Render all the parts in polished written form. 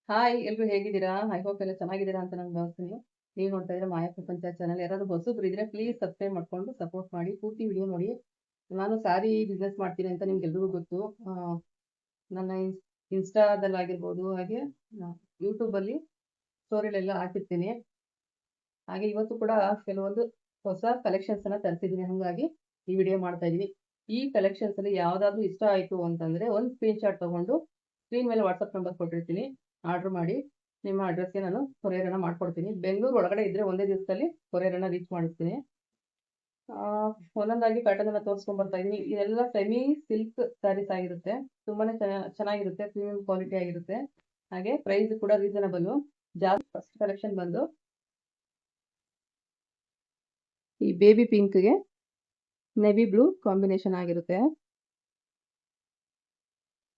Hi ಎಲ್ರು ಹೇಗಿದ್ದೀರಾ? I hope ಎಲ್ಲ ಚೆನ್ನಾಗಿದ್ದೀರಾ ಅಂತ ನಾನು ಭಾವಿಸ್ತೀನಿ. ನೀವು ನೋಡ್ತಾ ಇದ್ರೆ ಮಾಯಾ ಪ್ರಪಂಚ ಚಾನಲ್. ಯಾರಾದ್ರೂ ಹೊಸಬ್ರು ಇದ್ರೆ ಪ್ಲೀಸ್ ಸಬ್ಸ್ಕ್ರೈಬ್ ಮಾಡ್ಕೊಂಡು ಸಪೋರ್ಟ್ ಮಾಡಿ, ಪೂರ್ತಿ ವಿಡಿಯೋ ನೋಡಿ. ನಾನು ಸ್ಯಾರಿ ಬಿಸ್ನೆಸ್ ಮಾಡ್ತೀನಿ ಅಂತ ನಿಮ್ಗೆಲ್ರಿಗೂ ಗೊತ್ತು. ನನ್ನ ಇನ್ಸ್ಟಾದಲ್ಲಾಗಿರ್ಬೋದು, ಹಾಗೆ ಯೂಟ್ಯೂಬಲ್ಲಿ ಸ್ಟೋರಿಲೆಲ್ಲ ಹಾಕಿರ್ತೀನಿ. ಹಾಗೆ ಇವತ್ತು ಕೂಡ ಕೆಲವೊಂದು ಹೊಸ ಕಲೆಕ್ಷನ್ಸ್ ಅನ್ನ ತರಿಸಿದ್ದೀನಿ, ಹಾಗಾಗಿ ಈ ವಿಡಿಯೋ ಮಾಡ್ತಾ ಇದೀನಿ. ಈ ಕಲೆಕ್ಷನ್ಸ್ ಅಲ್ಲಿ ಯಾವ್ದಾದ್ರು ಇಷ್ಟ ಆಯ್ತು ಅಂತಂದ್ರೆ ಒಂದು ಸ್ಕ್ರೀನ್ ಶಾಟ್ ತಗೊಂಡು ಸ್ಕ್ರೀನ್ ಮೇಲೆ ವಾಟ್ಸಪ್ ನಂಬರ್ ಕೊಟ್ಟಿರ್ತೀನಿ, ಆರ್ಡರ್ ಮಾಡಿ ನಿಮ್ಮ ಅಡ್ರೆಸ್ಗೆ ನಾನು ಕೊರಿಯರ್ ಮಾಡ್ಕೊಡ್ತೀನಿ. ಬೆಂಗಳೂರು ಒಳಗಡೆ ಇದ್ರೆ ಒಂದೇ ದಿವಸದಲ್ಲಿ ಕೊರಿಯರ್ ರೀಚ್ ಮಾಡಿಸ್ತೀನಿ. ಒಂದೊಂದಾಗಿ ಪ್ಯಾಟರ್ನ್ ಅನ್ನ ತೋರಿಸ್ಕೊಂಡ್ ಬರ್ತಾ ಇದೀನಿ. ಇದೆಲ್ಲ ಸೆಮಿ ಸಿಲ್ಕ್ ಸ್ಯಾರೀಸ್ ಆಗಿರುತ್ತೆ, ತುಂಬಾನೇ ಚೆನ್ನಾಗಿರುತ್ತೆ, ಪ್ರೀಮಿಯಂ ಕ್ವಾಲಿಟಿ ಆಗಿರುತ್ತೆ. ಹಾಗೆ ಪ್ರೈಸ್ ಕೂಡ ರೀಸನಬಲ್. ಜಾಸ್ತಿ ಫಸ್ಟ್ ಕಲೆಕ್ಷನ್ ಬಂದು ಈ ಬೇಬಿ ಪಿಂಕ್ಗೆ ನೆವಿ ಬ್ಲೂ ಕಾಂಬಿನೇಷನ್ ಆಗಿರುತ್ತೆ.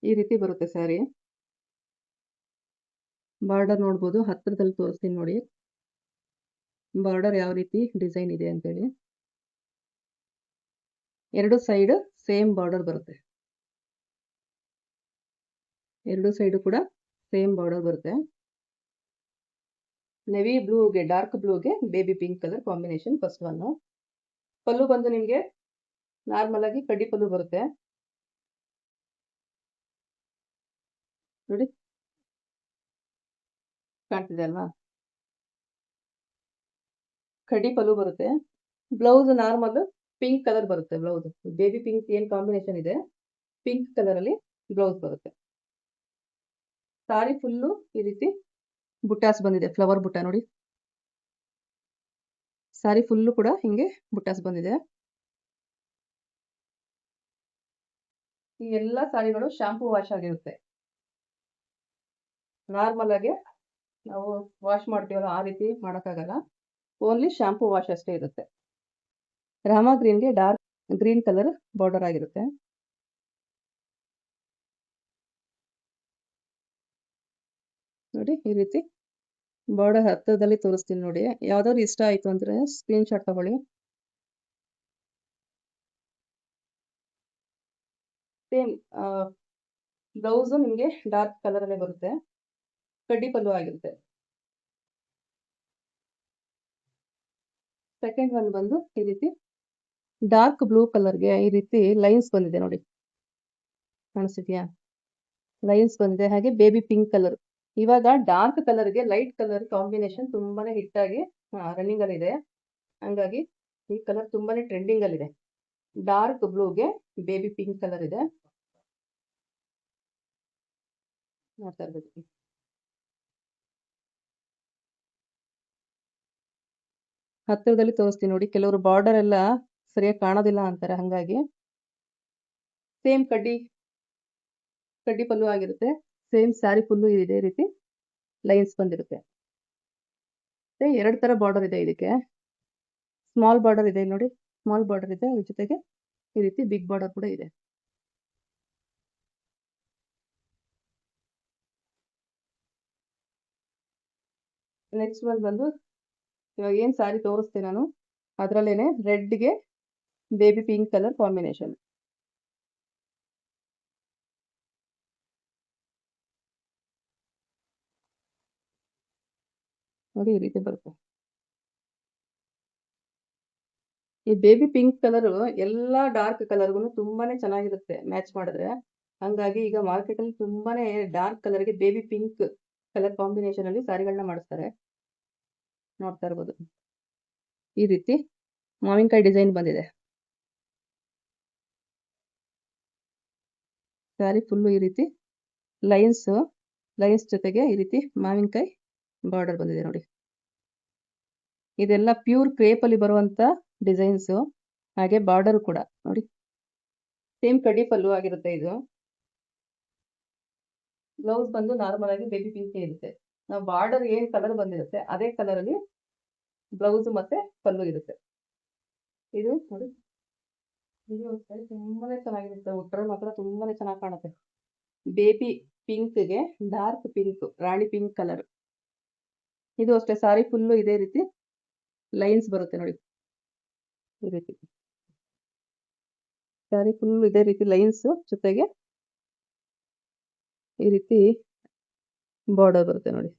ಈ ರೀತಿ ಬರುತ್ತೆ ಸ್ಯಾರಿ. ಬಾರ್ಡರ್ ನೋಡ್ಬೋದು, ಹತ್ತಿರದಲ್ಲಿ ತೋರಿಸ್ತೀನಿ ನೋಡಿ ಬಾರ್ಡರ್ ಯಾವ ರೀತಿ ಡಿಸೈನ್ ಇದೆ ಅಂತೇಳಿ. ಎರಡು ಸೈಡ್ ಸೇಮ್ ಬಾರ್ಡರ್ ಬರುತ್ತೆ, ಎರಡು ಸೈಡ್ ಕೂಡ ಸೇಮ್ ಬಾರ್ಡರ್ ಬರುತ್ತೆ. ನೆವಿ ಬ್ಲೂಗೆ ಡಾರ್ಕ್ ಬ್ಲೂಗೆ baby pink colour combination first one. Pallu ಬಂದು ನಿಮಗೆ ನಾರ್ಮಲ್ ಆಗಿ ಕಡ್ಡಿ ಪಲ್ಲು ಬರುತ್ತೆ ನೋಡಿ, ಕಾಣ್ತಿದೆ ಅಲ್ವಾ? ಕಡ್ಡಿ ಪಲ್ಲು ಬರುತ್ತೆ. ಬ್ಲೌಸ್ ನಾರ್ಮಲ್ ಪಿಂಕ್ ಕಲರ್ ಬರುತ್ತೆ. ಬ್ಲೌಸ್ ಬೇಬಿ ಪಿಂಕ್ ಏನ್ ಕಾಂಬಿನೇಷನ್ ಇದೆ, ಪಿಂಕ್ ಕಲರ್ ಅಲ್ಲಿ ಬ್ಲೌಸ್ ಬರುತ್ತೆ. ಸಾರಿ ಫುಲ್ಲು ಈ ರೀತಿ ಬುಟ್ಟಾಸ್ ಬಂದಿದೆ, ಫ್ಲವರ್ ಬುಟ್ಟ ನೋಡಿ. ಸಾರಿ ಫುಲ್ಲು ಕೂಡ ಹಿಂಗೆ ಬುಟ್ಟಾಸ್ ಬಂದಿದೆ. ಈ ಎಲ್ಲಾ ಸಾರಿಗಳು ಶಾಂಪೂ ವಾಶ್ ಆಗಿರುತ್ತೆ. ನಾರ್ಮಲ್ ಆಗಿ ನಾವು ವಾಶ್ ಮಾಡ್ತೀವಲ್ಲ ಆ ರೀತಿ ಮಾಡೋಕ್ಕಾಗಲ್ಲ, ಓನ್ಲಿ ಶಾಂಪೂ ವಾಶ್ ಅಷ್ಟೇ ಇರುತ್ತೆ. ರಾಮಾ ಗ್ರೀನ್ಗೆ ಡಾರ್ಕ್ ಗ್ರೀನ್ ಕಲರ್ ಬಾರ್ಡರ್ ಆಗಿರುತ್ತೆ. ನೋಡಿ ಈ ರೀತಿ ಬಾರ್ಡರ್ ಹತ್ತಿರದಲ್ಲಿ ತೋರಿಸ್ತೀನಿ ನೋಡಿ. ಯಾವ್ದಾದ್ರು ಇಷ್ಟ ಆಯ್ತು ಅಂದ್ರೆ ಸ್ಕ್ರೀನ್ ಶಾಟ್ ತಗೊಳ್ಳಿ. ಸೇಮ್ ಬ್ಲೌಸ್ ನಿಮಗೆ ಡಾರ್ಕ್ ಕಲರ್ ಅಲ್ಲೇ ಬರುತ್ತೆ, ಕಡ್ಡಿ ಪಲ್ಲು ಆಗಿರುತ್ತೆ. ಸೆಕೆಂಡ್ ಒನ್ ಬಂದು ಈ ರೀತಿ ಡಾರ್ಕ್ ಬ್ಲೂ ಕಲರ್ಗೆ ಈ ರೀತಿ ಲೈನ್ಸ್ ಬಂದಿದೆ ನೋಡಿ, ಕಾಣಿಸ್ತಿದ್ಯಾ? ಲೈನ್ಸ್ ಬಂದಿದೆ. ಹಾಗೆ ಬೇಬಿ ಪಿಂಕ್ ಕಲರ್. ಇವಾಗ ಡಾರ್ಕ್ ಕಲರ್ಗೆ ಲೈಟ್ ಕಲರ್ ಕಾಂಬಿನೇಷನ್ ತುಂಬಾನೇ ಹಿಟ್ ಆಗಿ ರನ್ನಿಂಗ್ ಅಲ್ಲಿ ಇದೆ, ಹಂಗಾಗಿ ಈ ಕಲರ್ ತುಂಬಾನೇ ಟ್ರೆಂಡಿಂಗ್ ಅಲ್ಲಿ ಇದೆ. ಡಾರ್ಕ್ ಬ್ಲೂಗೆ ಬೇಬಿ ಪಿಂಕ್ ಕಲರ್ ಇದೆ, ನೋಡ್ತಾ ಇರ್ಬೇಕು. ಹತ್ತಿರದಲ್ಲಿ ತೋರಿಸ್ತೀನಿ ನೋಡಿ, ಕೆಲವರು ಬಾರ್ಡರ್ ಎಲ್ಲ ಸರಿಯಾಗಿ ಕಾಣೋದಿಲ್ಲ ಅಂತಾರೆ, ಹಂಗಾಗಿ ಸೇಮ್ ಕಡ್ಡಿ ಪಲ್ಲು ಆಗಿರುತ್ತೆ. ಸೇಮ್ ಸ್ಯಾರಿ ಫುಲ್ಲು ಇದೇ ರೀತಿ ಲೈನ್ಸ್ ಬಂದಿರುತ್ತೆ. ಎರಡು ತರ ಬಾರ್ಡರ್ ಇದೆ ಇದಕ್ಕೆ. ಸ್ಮಾಲ್ ಬಾರ್ಡರ್ ಇದೆ ನೋಡಿ, ಸ್ಮಾಲ್ ಬಾರ್ಡರ್ ಇದೆ, ಅದ್ರ ಜೊತೆಗೆ ಈ ರೀತಿ ಬಿಗ್ ಬಾರ್ಡರ್ ಕೂಡ ಇದೆ. ನೆಕ್ಸ್ಟ್ ಒನ್ ಬಂದು ಇವಾಗ ಏನ್ ಸ್ಯಾರಿ ತೋರಿಸ್ತೀನಿ ನಾನು, ಅದ್ರಲ್ಲೇನೆ ರೆಡ್ಗೆ ಬೇಬಿ ಪಿಂಕ್ ಕಲರ್ ಕಾಂಬಿನೇಷನ್. ನೋಡಿ ಈ ರೀತಿ ಬರುತ್ತೆ. ಈ ಬೇಬಿ ಪಿಂಕ್ ಕಲರ್ ಎಲ್ಲಾ ಡಾರ್ಕ್ ಕಲರ್ಗೂ ತುಂಬಾನೇ ಚೆನ್ನಾಗಿರುತ್ತೆ ಮ್ಯಾಚ್ ಮಾಡಿದ್ರೆ, ಹಂಗಾಗಿ ಈಗ ಮಾರ್ಕೆಟ್ ಅಲ್ಲಿ ತುಂಬಾನೇ ಡಾರ್ಕ್ ಕಲರ್ಗೆ ಬೇಬಿ ಪಿಂಕ್ ಕಲರ್ ಕಾಂಬಿನೇಷನ್ ಅಲ್ಲಿ ಸ್ಯಾರಿಗಳನ್ನ ಮಾಡಿಸ್ತಾರೆ, ನೋಡ್ತಾ ಇರ್ಬೋದು. ಈ ರೀತಿ ಮಾವಿನಕಾಯಿ ಡಿಸೈನ್ ಬಂದಿದೆ. ಸ್ಯಾರಿ ಫುಲ್ಲು ಈ ರೀತಿ ಲೈನ್ಸ್ ಜೊತೆಗೆ ಈ ರೀತಿ ಮಾವಿನಕಾಯಿ ಬಾರ್ಡರ್ ಬಂದಿದೆ ನೋಡಿ. ಇದೆಲ್ಲ ಪ್ಯೂರ್ ಕ್ರೇಪ್ ಅಲ್ಲಿ ಬರುವಂತ ಡಿಸೈನ್ಸ್. ಹಾಗೆ ಬಾರ್ಡರ್ ಕೂಡ ನೋಡಿ, ಸೇಮ್ ಕಡ್ಡಿ ಪಲ್ಲು ಆಗಿರುತ್ತೆ. ಇದು ಬ್ಲೌಸ್ ಬಂದು ನಾರ್ಮಲ್ ಆಗಿ ಬೇಬಿ ಪಿಂಕ್ ಇರುತ್ತೆ. ನಾವು ಬಾರ್ಡರ್ ಏನ್ ಕಲರ್ ಬಂದಿರುತ್ತೆ ಅದೇ ಕಲರ್ ಅಲ್ಲಿ ಬ್ಲೌಸ್ ಮತ್ತೆ ಪಲ್ಲು ಇರುತ್ತೆ. ಇದು ನೋಡಿ, ಇದು ತುಂಬಾನೇ ಚೆನ್ನಾಗಿರುತ್ತೆ, ಉಟ್ರೆ ಮಾತ್ರ ತುಂಬಾನೇ ಚೆನ್ನಾಗಿ ಕಾಣುತ್ತೆ. ಬೇಬಿ ಪಿಂಕ್ಗೆ ಡಾರ್ಕ್ ಪಿಂಕ್, ರಾಣಿ ಪಿಂಕ್ ಕಲರ್. ಇದು ಅಷ್ಟೇ, ಸಾರಿ ಫುಲ್ಲು ಇದೇ ರೀತಿ ಲೈನ್ಸ್ ಬರುತ್ತೆ ನೋಡಿ, ಈ ರೀತಿ ಸಾರಿ ಫುಲ್ ಇದೇ ರೀತಿ ಲೈನ್ಸ್ ಜೊತೆಗೆ ಈ ರೀತಿ ಬಾರ್ಡರ್ ಬರುತ್ತೆ ನೋಡಿ.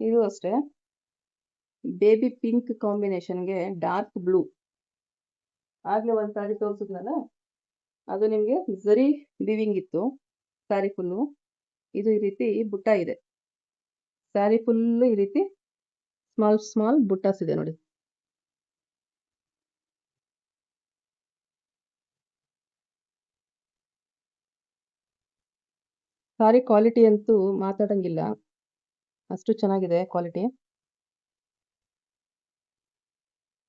ಇದು ಅಷ್ಟೇ ಬೇಬಿ ಪಿಂಕ್ ಕಾಂಬಿನೇಷನ್ಗೆ ಡಾರ್ಕ್ ಬ್ಲೂ. ಆಗ್ಲೇ ಒಂದು ಸಾರಿ ತೋರಿಸಿದ್ನಲ್ಲ, ಅದು ನಿಮಗೆ ಝರಿ ವಿವಿಂಗ್ ಇತ್ತು ಸ್ಯಾರಿ ಫುಲ್ಲು. ಇದು ಈ ರೀತಿ ಬುಟ್ಟ ಇದೆ, ಸ್ಯಾರಿ ಫುಲ್ಲು ಈ ರೀತಿ ಸ್ಮಾಲ್ ಸ್ಮಾಲ್ ಬುಟ್ಟಾಸ್ ಇದೆ ನೋಡಿ. ಸಾರಿ ಕ್ವಾಲಿಟಿ ಅಂತೂ ಮಾತಾಡಂಗಿಲ್ಲ, ಅಷ್ಟು ಚೆನ್ನಾಗಿದೆ ಕ್ವಾಲಿಟಿ.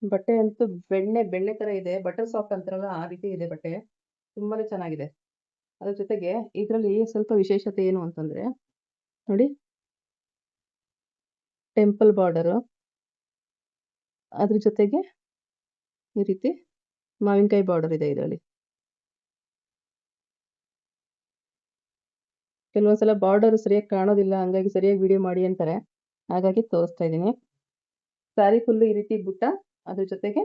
ಬಟ್ಟೆ ಅಂತೂ ಬೆಣ್ಣೆ ಬೆಣ್ಣೆ ತರ ಇದೆ, ಬಟರ್ ಸಾಫ್ಟ್ ಅಂತಾರಲ್ಲ ಆ ರೀತಿ ಇದೆ ಬಟ್ಟೆ, ತುಂಬಾನೇ ಚೆನ್ನಾಗಿದೆ. ಅದ್ರ ಜೊತೆಗೆ ಇದರಲ್ಲಿ ಸ್ವಲ್ಪ ವಿಶೇಷತೆ ಏನು ಅಂತಂದ್ರೆ ನೋಡಿ, ಟೆಂಪಲ್ ಬಾರ್ಡರು, ಅದ್ರ ಜೊತೆಗೆ ಈ ರೀತಿ ಮಾವಿನಕಾಯಿ ಬಾರ್ಡರ್ ಇದೆ ಇದರಲ್ಲಿ. ಕೆಲವೊಂದ್ಸಲ ಬಾರ್ಡರ್ ಸರಿಯಾಗಿ ಕಾಣೋದಿಲ್ಲ, ಹಂಗಾಗಿ ಸರಿಯಾಗಿ ವಿಡಿಯೋ ಮಾಡಿ ಅಂತಾರೆ, ಹಾಗಾಗಿ ತೋರಿಸ್ತಾ ಇದ್ದೀನಿ. ಸ್ಯಾರಿ ಫುಲ್ಲು ಈ ರೀತಿ ಬುಟ್ಟ, ಅದ್ರ ಜೊತೆಗೆ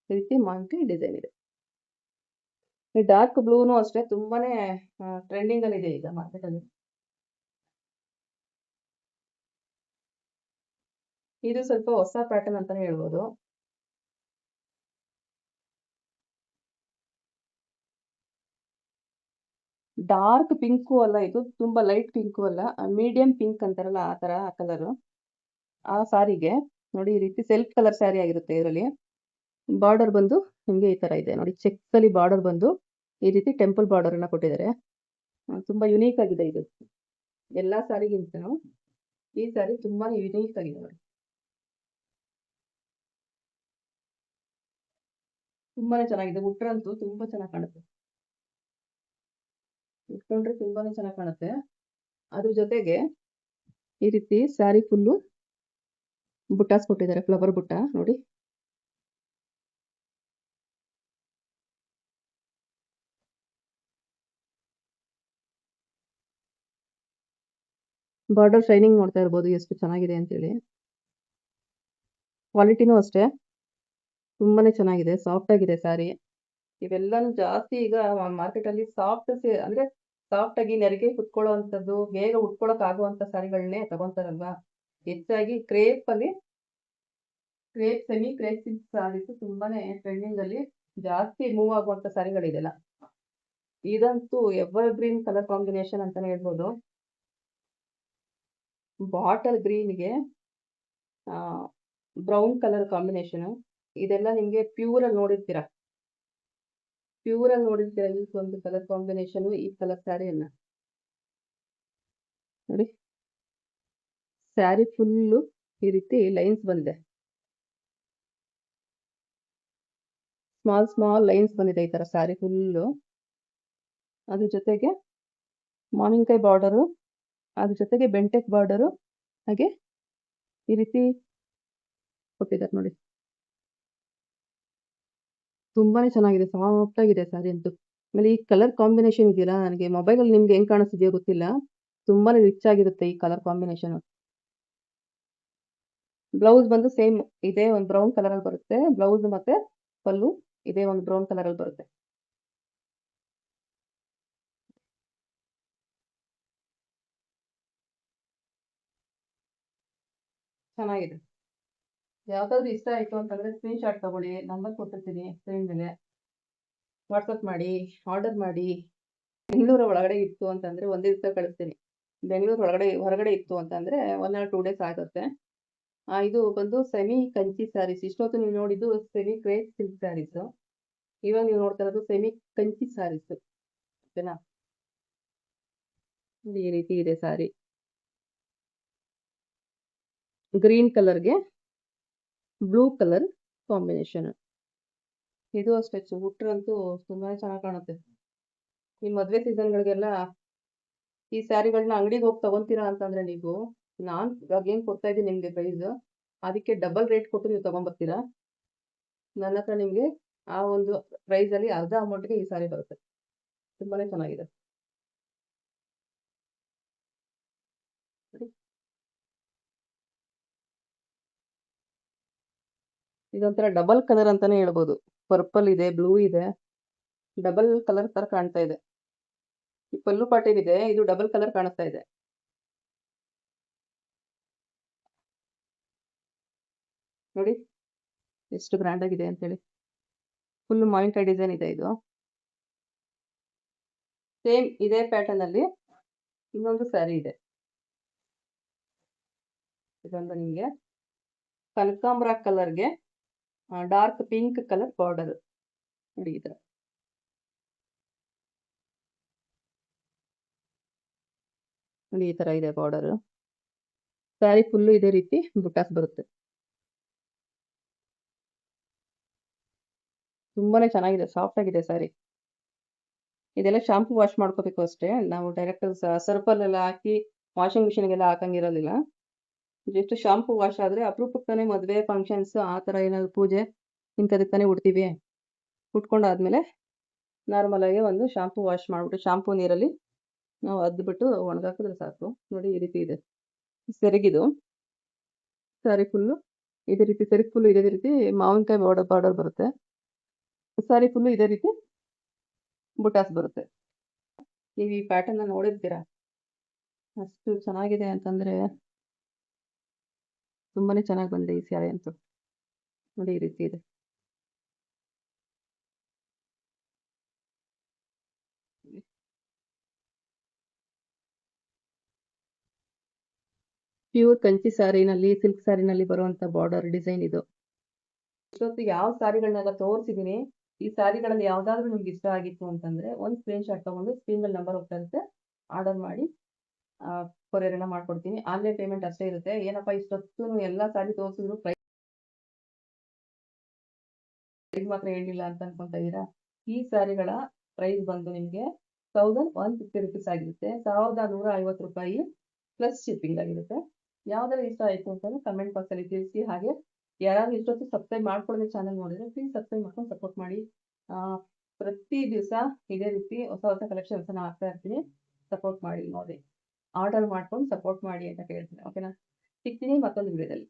ಈ ರೀತಿ ಮಾವಿನಕಾಯಿ ಡಿಸೈನ್ ಇದೆ. ಈ ಡಾರ್ಕ್ ಬ್ಲೂನು ಅಷ್ಟೇ ತುಂಬಾನೇ ಟ್ರೆಂಡಿಂಗ್ ಅಲ್ಲಿ ಇದೆ ಈಗ ಮಾರ್ಕೆಟ್ ಅಲ್ಲಿ. ಇದು ಸ್ವಲ್ಪ ಹೊಸ ಪ್ಯಾಟರ್ನ್ ಅಂತಾನೆ ಹೇಳ್ಬೋದು. ಡಾರ್ಕ್ ಪಿಂಕು ಅಲ್ಲ, ಇದು ತುಂಬಾ ಲೈಟ್ ಪಿಂಕು ಅಲ್ಲ, ಮೀಡಿಯಂ ಪಿಂಕ್ ಅಂತಾರಲ್ಲ ಆ ತರ ಕಲರು. ಆ ಸಾರಿಗೆ ನೋಡಿ ಈ ರೀತಿ ಸೆಲ್ಫ್ ಕಲರ್ ಸ್ಯಾರಿ ಆಗಿರುತ್ತೆ. ಇದರಲ್ಲಿ ಬಾರ್ಡರ್ ಬಂದು ನಿಮಗೆ ಈ ತರ ಇದೆ ನೋಡಿ, ಚೆಕ್ಸ್ ಅಲ್ಲಿ ಬಾರ್ಡರ್ ಬಂದು ಈ ರೀತಿ ಟೆಂಪಲ್ ಬಾರ್ಡರ್ ಅನ್ನ ಕೊಟ್ಟಿದ್ದಾರೆ. ತುಂಬಾ ಯುನೀಕ್ ಆಗಿದೆ ಇದು, ಎಲ್ಲಾ ಸ್ಯಾರಿಗಿಂತನೂ ಈ ಸ್ಯಾರಿ ತುಂಬಾ ಯುನೀಕ್ ಆಗಿದೆ ನೋಡಿ. ತುಂಬಾನೇ ಚೆನ್ನಾಗಿದೆ, ಉಟ್ರಂತೂ ತುಂಬಾ ಚೆನ್ನಾಗಿ ಕಾಣುತ್ತೆ, ಉಟ್ಕೊಂಡ್ರೆ ತುಂಬಾನೇ ಚೆನ್ನಾಗಿ ಕಾಣುತ್ತೆ. ಅದ್ರ ಜೊತೆಗೆ ಈ ರೀತಿ ಸ್ಯಾರಿ ಫುಲ್ಲು ಬುಟ್ಟಾಸ್ ಕೊಟ್ಟಿದ್ದಾರೆ, ಫ್ಲವರ್ ಬುಟ್ಟ ನೋಡಿ. ಬಾರ್ಡರ್ ಶೈನಿಂಗ್ ನೋಡ್ತಾ ಇರ್ಬೋದು ಎಷ್ಟು ಚೆನ್ನಾಗಿದೆ ಅಂತೇಳಿ. ಕ್ವಾಲಿಟಿನೂ ಅಷ್ಟೇ ತುಂಬಾನೇ ಚೆನ್ನಾಗಿದೆ, ಸಾಫ್ಟ್ ಆಗಿದೆ ಸ್ಯಾರಿ. ಇವೆಲ್ಲನೂ ಜಾಸ್ತಿ ಈಗ ಮಾರ್ಕೆಟ್ ಅಲ್ಲಿ ಸಾಫ್ಟ್ ಅಂದ್ರೆ ಸಾಫ್ಟ್ ಆಗಿ ನೆರಿಗೆ ಕುತ್ಕೊಳ್ಳೋ ಅಂತದ್ದು, ಬೇಗ ಉಟ್ಕೊಳಕ್ ಆಗುವಂತ ಸ್ಯಾರಿಗಳನ್ನೇ ತಗೊಂತಾರಲ್ವಾ. ಹೆಚ್ಚಾಗಿ ಕ್ರೇಪ್ ಅಲ್ಲಿ, crepe semi crepe silk sarees ತುಂಬಾನೇ ಟ್ರೆಂಡಿಂಗ್ ಅಲ್ಲಿ ಜಾಸ್ತಿ ಮೂವ್ ಆಗುವಂತ ಸ್ಯಾರಿಗಳಿದೆಲ್ಲ. ಇದಂತೂ ಎವರ್ ಗ್ರೀನ್ ಕಲರ್ ಕಾಂಬಿನೇಷನ್ ಅಂತಾನೆ ಹೇಳ್ಬೋದು. ಬಾಟಲ್ ಗ್ರೀನ್ಗೆ ಬ್ರೌನ್ ಕಲರ್ ಕಾಂಬಿನೇಷನ್, ಇದೆಲ್ಲ ನಿಮ್ಗೆ ಪ್ಯೂರ್ ಅಲ್ಲಿ ನೋಡಿರ್ತೀರಾ, ಪ್ಯೂರ್ ಅಲ್ಲಿ ನೋಡಿರ್ತೀರಾ ಈ ಒಂದು ಕಲರ್ ಕಾಂಬಿನೇಷನ್, ಈ ಕಲರ್ ಸ್ಯಾರಿಯನ್ನ ನೋಡಿ. ಸ್ಯಾರಿ ಫುಲ್ಲು ಈ ರೀತಿ ಲೈನ್ಸ್ ಬಂದಿದೆ, ಸ್ಮಾಲ್ ಸ್ಮಾಲ್ ಲೈನ್ಸ್ ಬಂದಿದೆ ಈ ತರ ಸ್ಯಾರಿ ಫುಲ್ಲು. ಅದ್ರ ಜೊತೆಗೆ ಮಾವಿನಕಾಯಿ ಬಾರ್ಡರು, ಅದ್ರ ಜೊತೆಗೆ ಬೆಂಟೆಕ್ ಬಾರ್ಡರು, ಹಾಗೆ ಈ ರೀತಿ ಕೊಟ್ಟಿದ್ದಾರೆ ನೋಡಿ. ತುಂಬಾನೇ ಚೆನ್ನಾಗಿದೆ, ಸಾಫ್ಟ್ ಆಗಿದೆ ಸ್ಯಾರಿ ಅಂತೂ. ಆಮೇಲೆ ಈ ಕಲರ್ ಕಾಂಬಿನೇಷನ್ ಇದೆಯಲ್ಲ, ನನಗೆ ಮೊಬೈಲಲ್ಲಿ ನಿಮ್ಗೆ ಹೆಂಗ್ ಕಾಣಿಸ್ತಿದೆಯೋ ಗೊತ್ತಿಲ್ಲ, ತುಂಬಾನೇ ರಿಚ್ ಆಗಿರುತ್ತೆ ಈ ಕಲರ್ ಕಾಂಬಿನೇಷನ್. ಬ್ಲೌಸ್ ಬಂದು ಸೇಮ್ ಇದೇ ಒಂದು ಬ್ರೌನ್ ಕಲರ್ ಅಲ್ಲಿ ಬರುತ್ತೆ ಬ್ಲೌಸ್, ಮತ್ತೆ ಪಲ್ಲು ಇದೇ ಒಂದು ಬ್ರೌನ್ ಕಲರ್ ಅಲ್ಲಿ ಬರುತ್ತೆ. ಚೆನ್ನಾಗಿದೆ. ಯಾವ್ದಾದ್ರು ಇಷ್ಟ ಆಯ್ತು ಅಂತಂದ್ರೆ ಸ್ಕ್ರೀನ್ ಶಾಟ್ ತಗೊಳ್ಳಿ, ನಂಬರ್ ಕೊಟ್ಟಿರ್ತೀನಿ ಸ್ಕ್ರೀನ್ ಮೇಲೆ, ವಾಟ್ಸಪ್ ಮಾಡಿ, ಆರ್ಡರ್ ಮಾಡಿ. ಬೆಂಗಳೂರು ಒಳಗಡೆ ಇತ್ತು ಅಂತಂದ್ರೆ ಒಂದೇ ದಿವಸ ಕಳಿಸ್ತೀನಿ, ಬೆಂಗಳೂರು ಹೊರಗಡೆ ಇತ್ತು ಅಂತಂದ್ರೆ 1 or 2 days ಆಗುತ್ತೆ. ಇದು ಬಂದು ಸೆಮಿ ಕಂಚಿ ಸ್ಯಾರೀಸ್. ಇಷ್ಟೊತ್ತು ನೀವು ನೋಡಿದ್ದು ಸೆಮಿ ಕ್ರೇಪ್ ಸಿಲ್ಕ್ ಸ್ಯಾರೀಸ್, ಇವಾಗ ನೀವು ನೋಡ್ತಾ ಇರೋದು ಸೆಮಿ ಕಂಚಿ ಸ್ಯಾರೀಸ್, ಓಕೆನಾ. ಈ ರೀತಿ ಇದೆ ಸ್ಯಾರಿ, ಗ್ರೀನ್ ಕಲರ್ಗೆ ಬ್ಲೂ ಕಲರ್ ಕಾಂಬಿನೇಷನ್. ಇದು ಅಷ್ಟೇ ಉಟ್ರಂತೂ ತುಂಬಾ ಚೆನ್ನಾಗಿ ಕಾಣುತ್ತೆ. ಈ ಮದ್ವೆ ಸೀಸನ್ಗಳಿಗೆಲ್ಲ ಈ ಸ್ಯಾರಿಗಳನ್ನ ಅಂಗಡಿಗೆ ಹೋಗಿ ತಗೊಂತೀರಾ ಅಂತಂದ್ರೆ ನೀವು, ನಾನು ಇವಾಗ ಏನ್ ಕೊಡ್ತಾ ಇದ್ದೀನಿ ನಿಮ್ಗೆ ಪ್ರೈಸ್, ಅದಕ್ಕೆ ಡಬಲ್ ರೇಟ್ ಕೊಟ್ಟು ನೀವು ತಗೊಂಡ್ಬರ್ತೀರಾ. ನನ್ನ ಹತ್ರ ನಿಮ್ಗೆ ಆ ಒಂದು ಪ್ರೈಸ್ ಅಲ್ಲಿ ಅರ್ಧ ಅಮೌಂಟ್ಗೆ ಈ ಸ್ಯಾರಿ ಬರುತ್ತೆ, ತುಂಬಾನೇ ಚೆನ್ನಾಗಿದೆ. ಇದೊಂಥರ ಡಬಲ್ ಕಲರ್ ಅಂತಾನೆ ಹೇಳ್ಬೋದು. ಪರ್ಪಲ್ ಇದೆ, ಬ್ಲೂ ಇದೆ, ಡಬಲ್ ಕಲರ್ ತರ ಕಾಣ್ತಾ ಇದೆ. ಈ ಪಲ್ಲು ಪಾಟೇನಿದೆ ಇದು ಡಬಲ್ ಕಲರ್ ಕಾಣಿಸ್ತಾ ಇದೆ. ನೋಡಿ ಎಷ್ಟು ಗ್ರ್ಯಾಂಡ್ ಆಗಿದೆ ಅಂತೇಳಿ. ಫುಲ್ ಮಾವಿನಕಾಯಿ ಡಿಸೈನ್ ಇದೆ ಇದು. ಸೇಮ್ ಇದೇ ಪ್ಯಾಟರ್ನ್ ಅಲ್ಲಿ ಇನ್ನೊಂದು ಸ್ಯಾರಿ ಇದೆ. ಇದೊಂದು ನಿಮಗೆ ಕನಕಾಂಬರ ಕಲರ್ಗೆ ಡಾರ್ಕ್ ಪಿಂಕ್ ಕಲರ್ ಬಾರ್ಡರ್ ನೋಡಿ ಈ ತರ. ನೋಡಿ ಈ ತರ ಇದೆ ಬಾರ್ಡರ್. ಸ್ಯಾರಿ ಫುಲ್ಲು ಇದೇ ರೀತಿ ಬುಟ್ಟಾಸ್ ಬರುತ್ತೆ. ತುಂಬಾನೇ ಚೆನ್ನಾಗಿದೆ, ಸಾಫ್ಟ್ ಆಗಿದೆ ಸ್ಯಾರಿ. ಇದೆಲ್ಲ ಶಾಂಪು ವಾಶ್ ಮಾಡ್ಕೋಬೇಕು ಅಷ್ಟೇ. ನಾವು ಡೈರೆಕ್ಟ್ ಸರ್ಫಲ್ಲೆಲ್ಲ ಹಾಕಿ ವಾಷಿಂಗ್ ಮಿಷಿನ್ಗೆಲ್ಲ ಹಾಕಂಗಿರೋದಿಲ್ಲ. ಜಸ್ಟ್ ಶಾಂಪು ವಾಶ್ ಆದರೆ ಅಪರೂಪಕ್ಕೆ ಮದುವೆ ಫಂಕ್ಷನ್ಸ್ ಆ ಥರ ಏನಾದ್ರು ಪೂಜೆ ಇಂಥದಕ್ಕೆ ತಾನೇ ಉಡ್ತೀವಿ. ಉಟ್ಕೊಂಡಾದ್ಮೇಲೆ ನಾರ್ಮಲ್ ಆಗಿ ಒಂದು ಶಾಂಪು ವಾಶ್ ಮಾಡಿಬಿಟ್ಟು ಶಾಂಪು ನೀರಲ್ಲಿ ನಾವು ಅದ್ಬಿಟ್ಟು ಒಣಗಾಕಿದ್ರೆ ಸಾಕು. ನೋಡಿ ಈ ರೀತಿ ಇದೆ ಸೆರಗಿದು. ಸ್ಯಾರಿ ಫುಲ್ಲು ಇದೇ ರೀತಿ, ಸೆರಗು ಫುಲ್ಲು ಇದೇ ರೀತಿ ಮಾವಿನಕಾಯಿ ಬಾರ್ಡರ್ ಬರುತ್ತೆ. ಸ್ಯಾರಿ ಫುಲ್ಲು ಇದೇ ರೀತಿ ಬುಟಾಸ್ ಬರುತ್ತೆ. ನೀವು ಈ ಪ್ಯಾಟರ್ನ ನೋಡಿರ್ತೀರಾ, ಅಷ್ಟು ಚೆನ್ನಾಗಿದೆ ಅಂತಂದರೆ ತುಂಬಾನೇ ಚೆನ್ನಾಗಿ ಬಂದಿದೆ ಈ ಸ್ಯಾರಿ ಅಂತೂ. ನೋಡಿ ಈ ರೀತಿ ಇದೆ. ಪ್ಯೂರ್ ಕಂಚಿ ಸ್ಯಾರಿನಲ್ಲಿ, ಸಿಲ್ಕ್ ಸ್ಯಾರಿನಲ್ಲಿ ಬರುವಂಥ ಬಾರ್ಡರ್ ಡಿಸೈನ್ ಇದು. ಇಷ್ಟೊತ್ತು ಯಾವ ಸ್ಯಾರಿಗಳನ್ನೆಲ್ಲ ತೋರಿಸಿದ್ದೀನಿ, ಈ ಸ್ಯಾರಿಗಳಲ್ಲಿ ಯಾವುದಾದ್ರೂ ನಿಮ್ಗೆ ಇಷ್ಟ ಆಗಿತ್ತು ಅಂತಂದರೆ ಒಂದು ಸ್ಕ್ರೀನ್ ಶಾಟ್ ತೊಗೊಂಡು ಸ್ಕ್ರೀನಲ್ಲಿ ನಂಬರ್ ಹೋಗ್ತಾ ಇರುತ್ತೆ, ಆರ್ಡರ್ ಮಾಡಿ ಕೊರಿಯರನ್ನು ಮಾಡ್ಕೊಡ್ತೀನಿ. ಆನ್ಲೈನ್ ಪೇಮೆಂಟ್ ಅಷ್ಟೇ ಇರುತ್ತೆ. ಏನಪ್ಪ ಇಷ್ಟೊತ್ತು ಎಲ್ಲ ಸ್ಯಾರಿ ತೋರಿಸಿದ್ರು ಪ್ರೈಸ್ ಮಾತ್ರ ಹೇಳಿಲ್ಲ ಅಂತ ಅನ್ಕೊಂತ ಇದ್ದೀರಾ. ಈ ಸ್ಯಾರಿಗಳ ಪ್ರೈಸ್ ಬಂದು ನಿಮಗೆ 1150 ರುಪೀಸ್ ಆಗಿರುತ್ತೆ. 1150 ರೂಪಾಯಿ ಪ್ಲಸ್ ಶಿಪ್ಪಿಂಗ್ ಆಗಿರುತ್ತೆ. ಯಾವುದಾದ್ರು ಇಷ್ಟ ಆಯಿತು ಅಂತಂದ್ರೆ ಕಮೆಂಟ್ ಬಾಕ್ಸಲ್ಲಿ ತಿಳಿಸಿ. ಹಾಗೆ ಯಾರಾದ್ರೂ ಇಷ್ಟೊತ್ತು ಸಬ್ಸ್ಕ್ರೈಬ್ ಮಾಡ್ಕೊಳ್ಳೋದೇ ಚಾನಲ್ ನೋಡಿದ್ರೆ ಪ್ಲೀಸ್ ಸಬ್ಸ್ಕ್ರೈಬ್ ಮಾಡ್ಕೊಂಡು ಸಪೋರ್ಟ್ ಮಾಡಿ. ಪ್ರತಿ ದಿವಸ ಇದೇ ರೀತಿ ಹೊಸ ಹೊಸ ಕಲೆಕ್ಷನ್ಸನ್ನು ಹಾಕ್ತಾ ಇರ್ತೀನಿ. ಸಪೋರ್ಟ್ ಮಾಡಿ ನೋಡಿ, ಆರ್ಡರ್ ಮಾಡ್ಕೊಂಡು ಸಪೋರ್ಟ್ ಮಾಡಿ ಅಂತ ಕೇಳ್ತೀನಿ. ಓಕೆನಾ? ಸಿಗ್ತೀನಿ ಮತ್ತೊಂದು ವಿಡಿಯೋದಲ್ಲಿ.